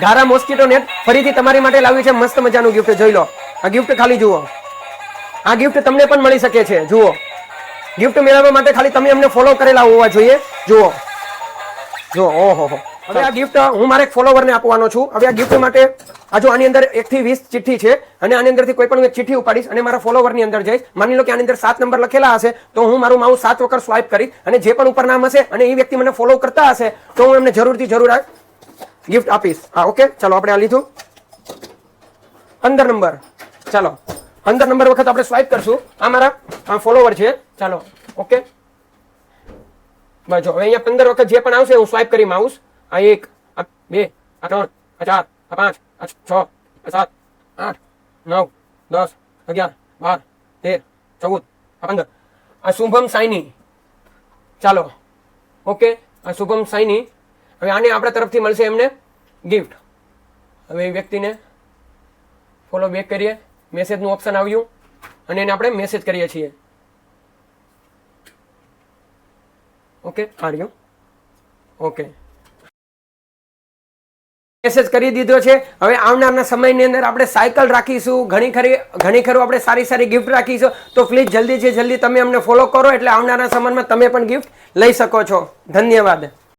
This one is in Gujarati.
ગારા મોસ્કીટો નેટ ફરીથી તમારી માટે લાવ્યું છે મસ્ત મજાનું ગિફ્ટ. જોઈ લો આ ગિફ્ટ, ખાલી જુઓ. આ ગિફ્ટ તમને પણ મળી શકે છે. જુઓ, ગિફ્ટ મેળવવા માટે ખાલી તમે અમને ફોલો કરેલા હોવા જોઈએ. જુઓ જો, ઓહો. હવે આ ગિફ્ટ હું મારા એક ફોલોવરને આપવાનો છું. હવે આ ગિફ્ટ માટે આ જો આની અંદર 1 થી 20 ચિઠ્ઠી છે અને આની અંદરથી કોઈ પણ એક ચિઠ્ઠી ઉપાડીશ અને મારા ફોલોવરની અંદર જઈશ. માની લો કે આની અંદર 7 નંબર લખેલા હશે તો હું મારું માઉસ 7 વખત સ્વાઇપ કરીશ અને જે પણ ઉપર નામ હશે અને એ વ્યક્તિ મને ફોલો કરતા હશે તો હું એમને જરૂર આ ગિફ્ટ આપીશ. હા, ઓકે, ચાલો આપણે આ લીધું. 15 નંબર, ચાલો 15 નંબર વખત આપણે સ્વાઇપ કરશું. આ મારા ફોલોવર છે. ચાલો, ઓકે, બસ જો હવે અહીંયા 15 વખત જે પણ આવશે હું સ્વાઇપ કરી માઉસ. આ 1, આ 2, આ 3, આ 4, આ 5, આ 6, આ 7, 8, 9, 10, 11, 12, 13, 14, આ 15. આ શુભમ સાઈની. ચાલો, ઓકે, આ શુભમ સાઈની. હવે આને આપણા તરફથી મળશે એમને ગિફ્ટ. હવે એ વ્યક્તિને ફોલો બેક કરીએ. મેસેજનું ઓપ્શન આવ્યું અને એને આપણે મેસેજ કરીએ છીએ. ઓકે, આ રહ્યું. ઓકે, મેસેજ કરી દીધો છે. હવે આવનારના સમયની અંદર આપણે સાયકલ રાખીશું, ઘણી ખરું આપણે સારી ગિફ્ટ રાખીશું. તો પ્લીઝ જલ્દી તમે અમને ફોલો કરો એટલે આવનારા સમયમાં તમે પણ ગિફ્ટ લઈ શકો છો. ધન્યવાદ.